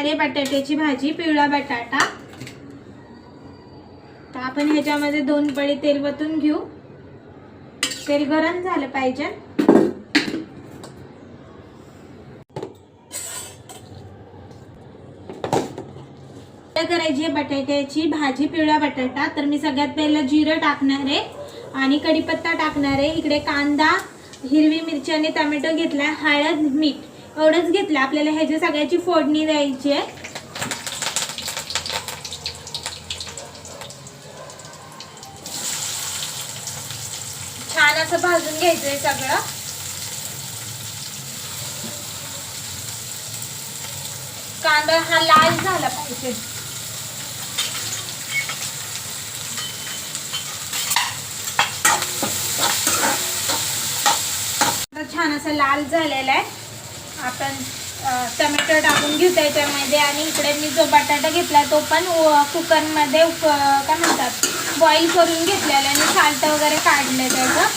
करणार आहे बटाट्याची भाजी, पिवळा बटाटा। तर आपण ह्याच्यामध्ये 2 पळी तेल वतून घेऊ। तेल गरम झालं पाहिजे। करायची आहे बटाट्याची भाजी, पिवळा बटाटा। तर मी सगळ्यात पहिलं जिरं टाकणार आहे आणि कढीपत्ता टाकणार आहे। इकडे कांदा, हिरवी मिरची आणि टोमॅटो घेतला, हळद, मीठ एवढंच घेतलं। आपल्याला ह्याची सगळ्याची फोडणी द्यायची आहे। छान असं भाजून घ्यायचंय सगळं। कांदा हा लाल झाला पाहिजे। छान असं लाल झालेला आहे। आपण टोमॅटो टाकून घेऊ त्याच्यामध्ये आणि इकडे मी जो बटाटा घेतला तो पण कुकर मध्ये काय म्हणतात बॉईल करून घेतलेला आणि साल्ट वगैरे काढले त्याचं।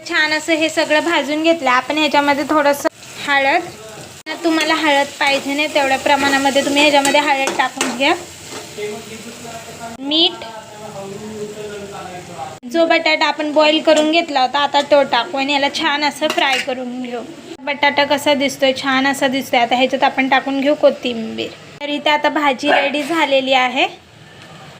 छान असं हे सगळं भाजून घेतलं। आपण ह्याच्यामध्ये थोडंसं हळद, तुम्हाला हळद पाहिजे नाही तेवढ्या प्रमाणामध्ये तुम्ही ह्याच्यामध्ये हळद टाकून घ्या। मीठ, जो बटाटा आपण बॉईल करून घेतला होता आता तो टाकू आणि याला छान असं फ्राय करून घेऊ। बटाटा कसा दिसतोय, छान असा दिसतोय। आता ह्याच्यात आपण टाकून घेऊ कोथिंबीर। तर इथे आता भाजी रेडी झालेली आहे।